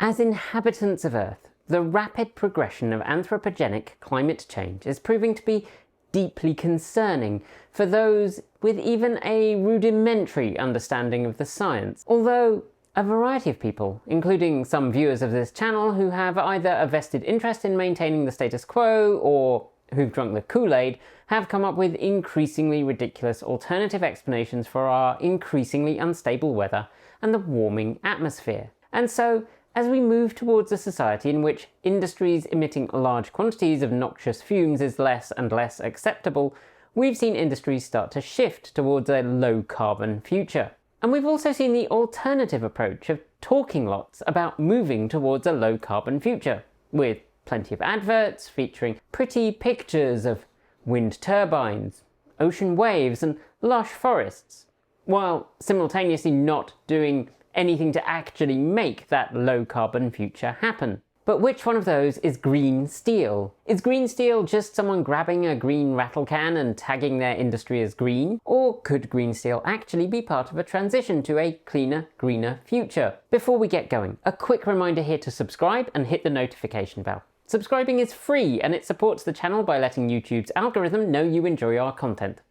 As inhabitants of Earth, the rapid progression of anthropogenic climate change is proving to be deeply concerning for those with even a rudimentary understanding of the science. Although a variety of people, including some viewers of this channel who have either a vested interest in maintaining the status quo or who've drunk the Kool-Aid, have come up with increasingly ridiculous alternative explanations for our increasingly unstable weather and the warming atmosphere. And so, as we move towards a society in which industries emitting large quantities of noxious fumes is less and less acceptable, we've seen industries start to shift towards a low-carbon future. And we've also seen the alternative approach of talking lots about moving towards a low-carbon future, with plenty of adverts featuring pretty pictures of wind turbines, ocean waves and lush forests, while simultaneously not doing anything to actually make that low-carbon future happen. But which one of those is green steel? Is green steel just someone grabbing a green rattle can and tagging their industry as green? Or could green steel actually be part of a transition to a cleaner, greener future? Before we get going, a quick reminder here to subscribe and hit the notification bell. Subscribing is free and it supports the channel by letting YouTube's algorithm know you enjoy our content.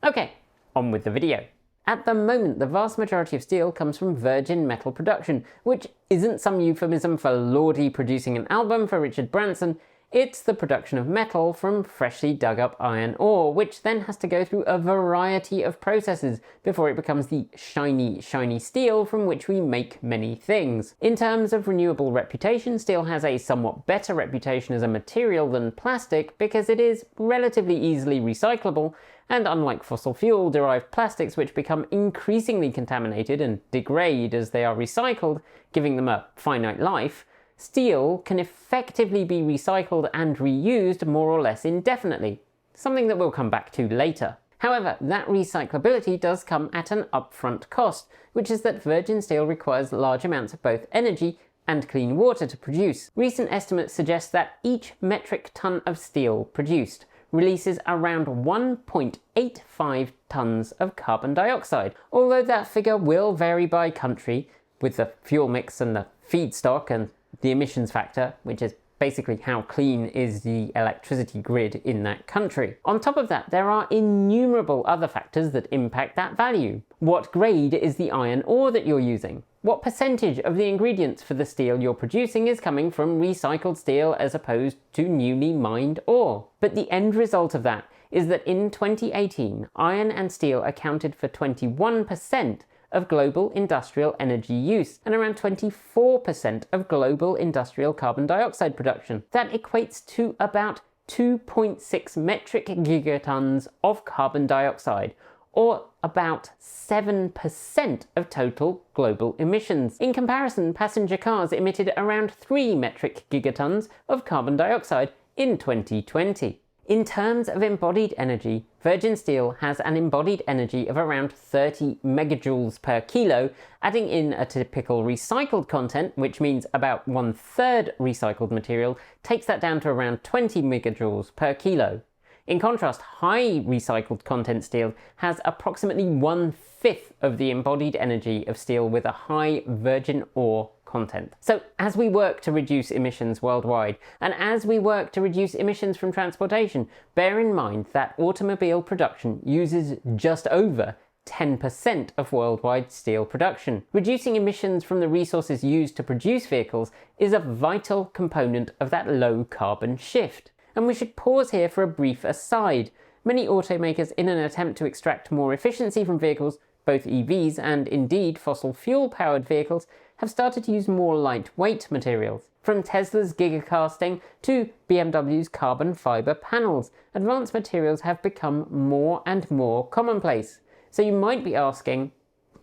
Okay, on with the video. At the moment, the vast majority of steel comes from virgin metal production, which isn't some euphemism for Lordi producing an album for Richard Branson. It's the production of metal from freshly dug up iron ore, which then has to go through a variety of processes before it becomes the shiny, shiny steel from which we make many things. In terms of renewable reputation, steel has a somewhat better reputation as a material than plastic because it is relatively easily recyclable, and unlike fossil fuel derived plastics which become increasingly contaminated and degrade as they are recycled, giving them a finite life, steel can effectively be recycled and reused more or less indefinitely, something that we'll come back to later. However, that recyclability does come at an upfront cost, which is that virgin steel requires large amounts of both energy and clean water to produce. Recent estimates suggest that each metric ton of steel produced releases around 1.85 tons of carbon dioxide, although that figure will vary by country with the fuel mix and the feedstock and the emissions factor, which is basically how clean is the electricity grid in that country. On top of that, there are innumerable other factors that impact that value. What grade is the iron ore that you're using? What percentage of the ingredients for the steel you're producing is coming from recycled steel as opposed to newly mined ore? But the end result of that is that in 2018, iron and steel accounted for 21% of global industrial energy use and around 24% of global industrial carbon dioxide production. That equates to about 2.6 metric gigatons of carbon dioxide, or about 7% of total global emissions. In comparison, passenger cars emitted around 3 metric gigatons of carbon dioxide in 2020. In terms of embodied energy, virgin steel has an embodied energy of around 30 megajoules per kilo, adding in a typical recycled content, which means about 1/3 recycled material, takes that down to around 20 megajoules per kilo. In contrast, high recycled content steel has approximately 1/5 of the embodied energy of steel with a high virgin ore content. So as we work to reduce emissions worldwide, and as we work to reduce emissions from transportation, bear in mind that automobile production uses just over 10% of worldwide steel production. Reducing emissions from the resources used to produce vehicles is a vital component of that low carbon shift. And we should pause here for a brief aside. Many automakers, in an attempt to extract more efficiency from vehicles, both EVs and indeed fossil fuel powered vehicles, have started to use more lightweight materials. From Tesla's gigacasting to BMW's carbon fiber panels, advanced materials have become more and more commonplace. So you might be asking,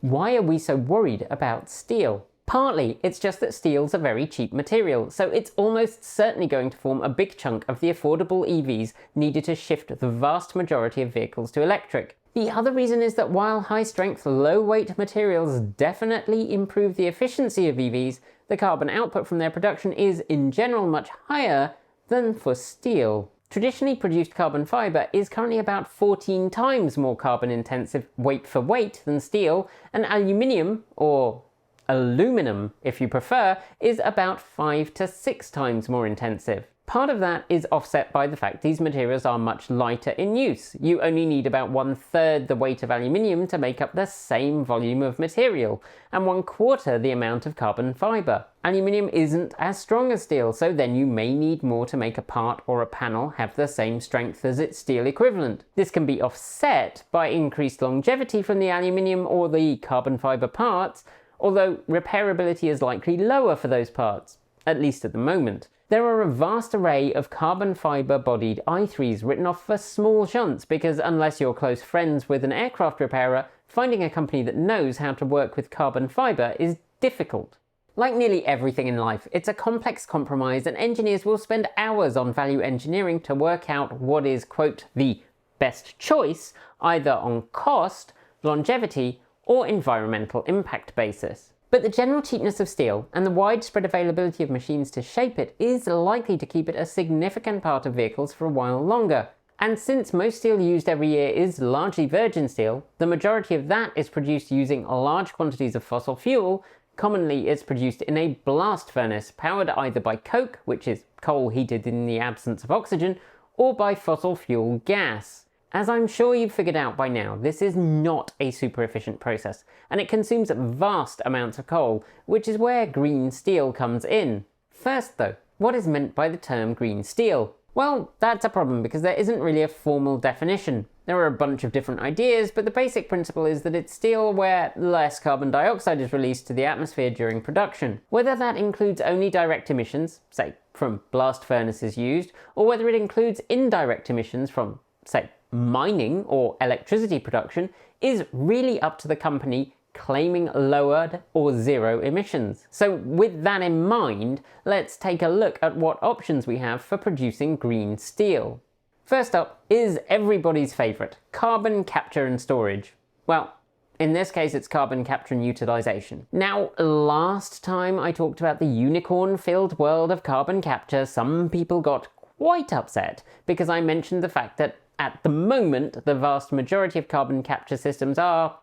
why are we so worried about steel? Partly, it's just that steel's a very cheap material, so it's almost certainly going to form a big chunk of the affordable EVs needed to shift the vast majority of vehicles to electric. The other reason is that while high-strength, low-weight materials definitely improve the efficiency of EVs, the carbon output from their production is, in general, much higher than for steel. Traditionally produced carbon fiber is currently about 14 times more carbon-intensive weight for weight than steel, and aluminium, or Aluminum, if you prefer, is about 5 to 6 times more intensive. Part of that is offset by the fact these materials are much lighter in use. You only need about 1/3 the weight of aluminium to make up the same volume of material, and 1/4 the amount of carbon fibre. Aluminium isn't as strong as steel, so then you may need more to make a part or a panel have the same strength as its steel equivalent. This can be offset by increased longevity from the aluminium or the carbon fibre parts, although repairability is likely lower for those parts, at least at the moment. There are a vast array of carbon fibre bodied i3s written off for small shunts because unless you're close friends with an aircraft repairer, finding a company that knows how to work with carbon fibre is difficult. Like nearly everything in life, it's a complex compromise and engineers will spend hours on value engineering to work out what is, quote, the best choice, either on cost, longevity, or environmental impact basis. But the general cheapness of steel and the widespread availability of machines to shape it is likely to keep it a significant part of vehicles for a while longer. And since most steel used every year is largely virgin steel, the majority of that is produced using large quantities of fossil fuel. Commonly it's produced in a blast furnace powered either by coke, which is coal heated in the absence of oxygen, or by fossil fuel gas. As I'm sure you've figured out by now, this is not a super efficient process, and it consumes vast amounts of coal, which is where green steel comes in. First though, what is meant by the term green steel? Well, that's a problem because there isn't really a formal definition. There are a bunch of different ideas, but the basic principle is that it's steel where less carbon dioxide is released to the atmosphere during production. Whether that includes only direct emissions, say from blast furnaces used, or whether it includes indirect emissions from, say, mining or electricity production is really up to the company claiming lowered or zero emissions. So with that in mind, let's take a look at what options we have for producing green steel. First up is everybody's favourite, carbon capture and storage. Well, in this case it's carbon capture and utilization. Now, last time I talked about the unicorn-filled world of carbon capture, some people got quite upset because I mentioned the fact that at the moment, the vast majority of carbon capture systems are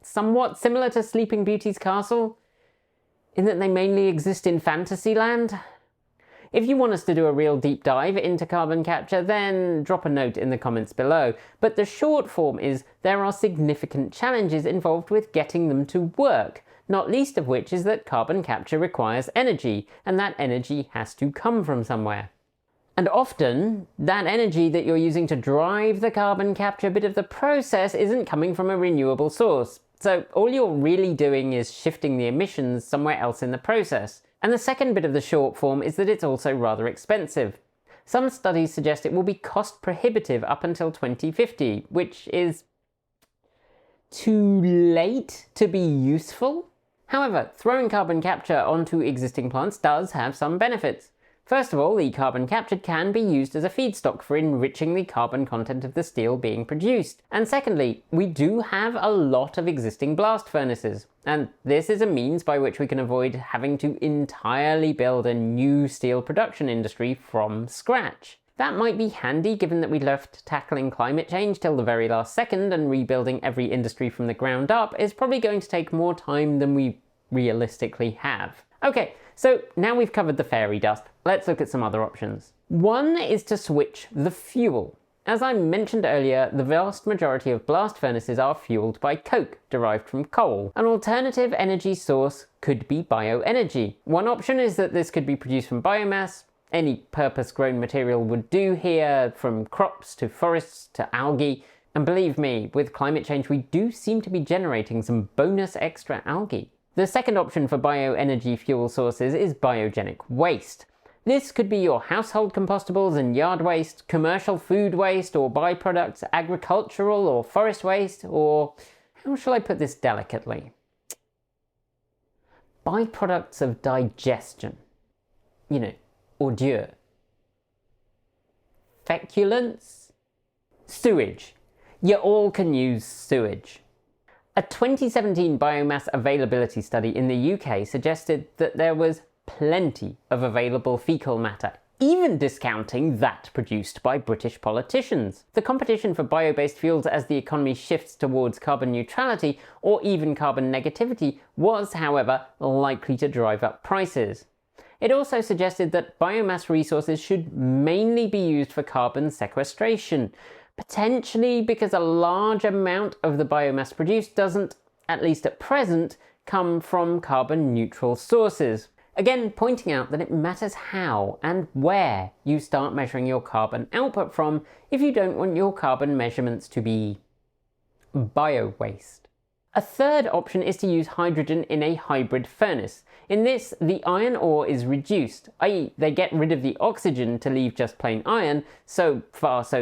somewhat similar to Sleeping Beauty's castle, in that they mainly exist in Fantasyland. If you want us to do a real deep dive into carbon capture, then drop a note in the comments below. But the short form is there are significant challenges involved with getting them to work, not least of which is that carbon capture requires energy, and that energy has to come from somewhere. And often, that energy that you're using to drive the carbon capture bit of the process isn't coming from a renewable source. So all you're really doing is shifting the emissions somewhere else in the process. And the second bit of the short form is that it's also rather expensive. Some studies suggest it will be cost prohibitive up until 2050, which is too late to be useful. However, throwing carbon capture onto existing plants does have some benefits. First of all, the carbon captured can be used as a feedstock for enriching the carbon content of the steel being produced. And secondly, we do have a lot of existing blast furnaces, and this is a means by which we can avoid having to entirely build a new steel production industry from scratch. That might be handy given that we left tackling climate change till the very last second, and rebuilding every industry from the ground up is probably going to take more time than we realistically have. Okay, so now we've covered the fairy dust, let's look at some other options. One is to switch the fuel. As I mentioned earlier, the vast majority of blast furnaces are fueled by coke, derived from coal. An alternative energy source could be bioenergy. One option is that this could be produced from biomass. Any purpose-grown material would do here, from crops to forests to algae. And believe me, with climate change we do seem to be generating some bonus extra algae. The second option for bioenergy fuel sources is biogenic waste. This could be your household compostables and yard waste, commercial food waste or byproducts, agricultural or forest waste, or how shall I put this delicately? Byproducts of digestion. You know, ordure. Feculence? Sewage. You all can use sewage. A 2017 biomass availability study in the UK suggested that there was plenty of available fecal matter even discounting that produced by British politicians. The competition for bio-based fuels as the economy shifts towards carbon neutrality or even carbon negativity was, however, likely to drive up prices. It also suggested that biomass resources should mainly be used for carbon sequestration, potentially because a large amount of the biomass produced doesn't, at least at present, come from carbon neutral sources. Again, pointing out that it matters how and where you start measuring your carbon output from if you don't want your carbon measurements to be bio-waste. A third option is to use hydrogen in a hybrid furnace. In this, the iron ore is reduced, i.e. they get rid of the oxygen to leave just plain iron, so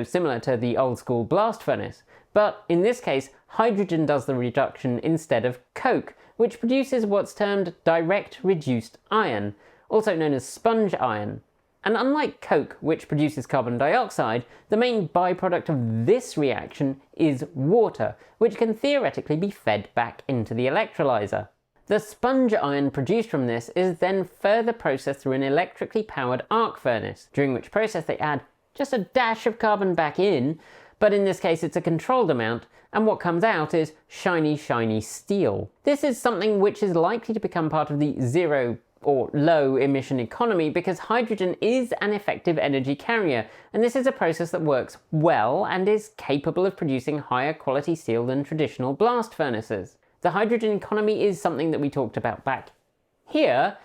similar to the old school blast furnace. But in this case, hydrogen does the reduction instead of coke, which produces what's termed direct reduced iron, also known as sponge iron. And unlike coke, which produces carbon dioxide, the main byproduct of this reaction is water, which can theoretically be fed back into the electrolyzer. The sponge iron produced from this is then further processed through an electrically powered arc furnace, during which process they add just a dash of carbon back in, but in this case it's a controlled amount, and what comes out is shiny steel. This is something which is likely to become part of the zero or low emission economy because hydrogen is an effective energy carrier, and this is a process that works well and is capable of producing higher quality steel than traditional blast furnaces. The hydrogen economy is something that we talked about back here.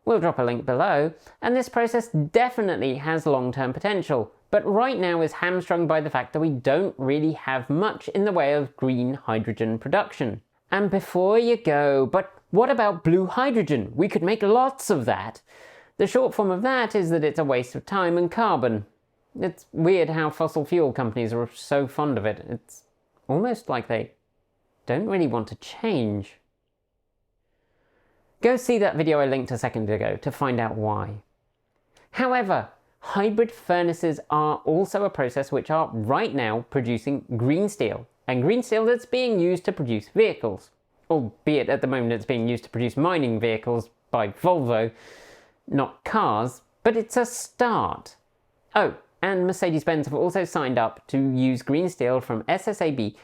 We'll drop a link below, and this process definitely has long-term potential, but right now is hamstrung by the fact that we don't really have much in the way of green hydrogen production. And before you go, but what about blue hydrogen? We could make lots of that. The short form of that is that it's a waste of time and carbon. It's weird how fossil fuel companies are so fond of it. It's almost like they don't really want to change. Go see that video I linked a second ago to find out why. However, hybrid furnaces are also a process which are right now producing green steel, and green steel that's being used to produce vehicles. Albeit at the moment it's being used to produce mining vehicles by Volvo, not cars, but it's a start. Oh, and Mercedes-Benz have also signed up to use green steel from SSAB,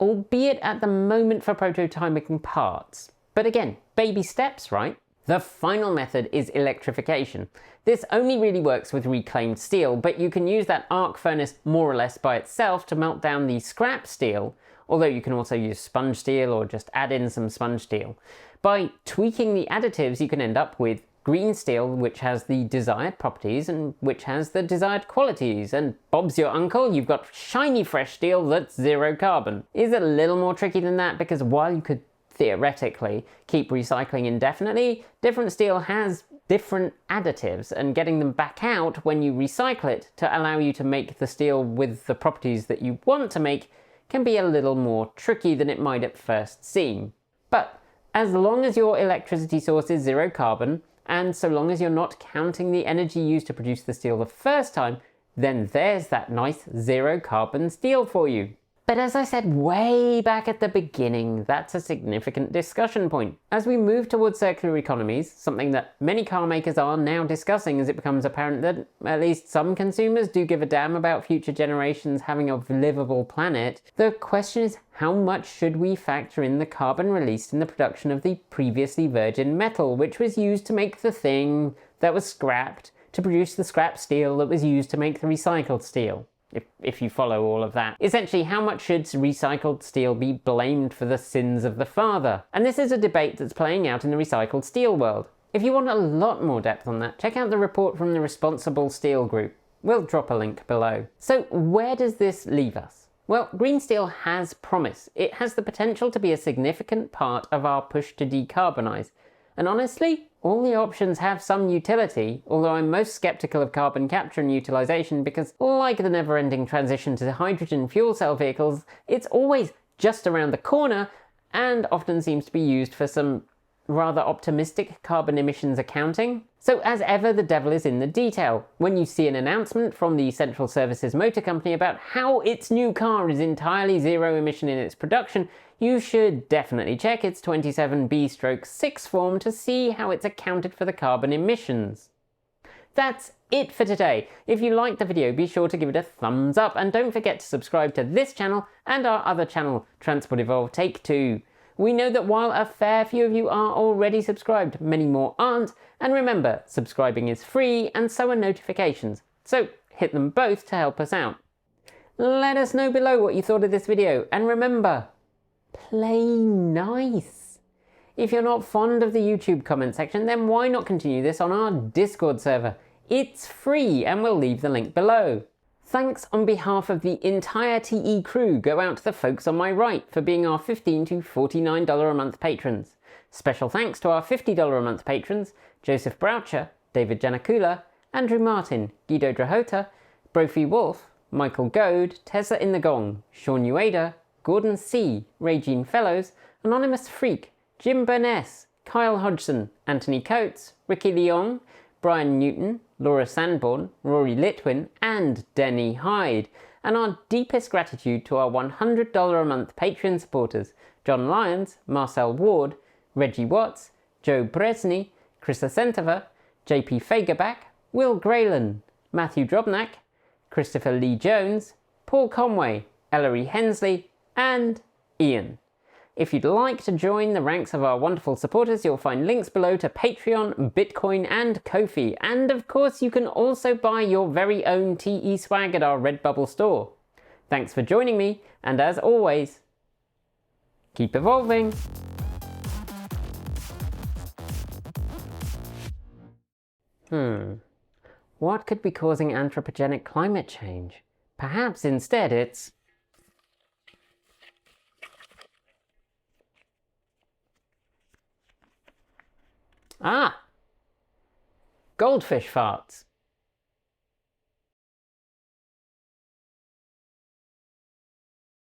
albeit at the moment for prototyping parts. But again, baby steps, right? The final method is electrification. This only really works with reclaimed steel, but you can use that arc furnace more or less by itself to melt down the scrap steel, although you can also use sponge steel or just add in some sponge steel. By tweaking the additives, you can end up with green steel, which has the desired properties and which has the desired qualities, and Bob's your uncle, you've got shiny fresh steel that's zero carbon. It is a little more tricky than that because while you could theoretically keep recycling indefinitely, different steel has different additives, and getting them back out when you recycle it to allow you to make the steel with the properties that you want to make can be a little more tricky than it might at first seem. But as long as your electricity source is zero carbon, and so long as you're not counting the energy used to produce the steel the first time, then there's that nice zero carbon steel for you. But as I said way back at the beginning, that's a significant discussion point. As we move towards circular economies, something that many car makers are now discussing as it becomes apparent that at least some consumers do give a damn about future generations having a livable planet, the question is how much should we factor in the carbon released in the production of the previously virgin metal, which was used to make the thing that was scrapped to produce the scrap steel that was used to make the recycled steel. If you follow all of that. Essentially, how much should recycled steel be blamed for the sins of the father? And this is a debate that's playing out in the recycled steel world. If you want a lot more depth on that, check out the report from the Responsible Steel Group. We'll drop a link below. So where does this leave us? Well, green steel has promise. It has the potential to be a significant part of our push to decarbonise. And honestly, all the options have some utility, although I'm most sceptical of carbon capture and utilization because, like the never-ending transition to hydrogen fuel cell vehicles, it's always just around the corner and often seems to be used for some rather optimistic carbon emissions accounting. So as ever, the devil is in the detail. When you see an announcement from the Central Services Motor Company about how its new car is entirely zero emission in its production, you should definitely check its 27B/6 form to see how it's accounted for the carbon emissions. That's it for today. If you liked the video, be sure to give it a thumbs up and don't forget to subscribe to this channel and our other channel, Transport Evolve Take 2. We know that while a fair few of you are already subscribed, many more aren't, and remember, subscribing is free and so are notifications, so hit them both to help us out. Let us know below what you thought of this video, and remember, play nice. If you're not fond of the YouTube comment section, then why not continue this on our Discord server? It's free and we'll leave the link below. Thanks on behalf of the entire TE crew go out to the folks on my right for being our $15 to $49 a month patrons. Special thanks to our $50 a month patrons, Joseph Broucher, David Janakula, Andrew Martin, Guido Drahota, Brophy Wolf, Michael Goad, Tessa in the Gong, Sean Ueda, Gordon C, Regine Fellows, Anonymous Freak, Jim Burness, Kyle Hodgson, Anthony Coates, Ricky Leong, Brian Newton, Laura Sanborn, Rory Litwin, and Denny Hyde. And our deepest gratitude to our $100 a month Patreon supporters, John Lyons, Marcel Ward, Reggie Watts, Joe Bresney, Krista Centova, JP Fagerback, Will Graylan, Matthew Drobnak, Christopher Lee Jones, Paul Conway, Ellery Hensley, and Ian. If you'd like to join the ranks of our wonderful supporters, you'll find links below to Patreon, Bitcoin, and Ko-fi. And of course, you can also buy your very own TE swag at our Redbubble store. Thanks for joining me, and as always, keep evolving! What could be causing anthropogenic climate change? Perhaps instead it's... goldfish farts.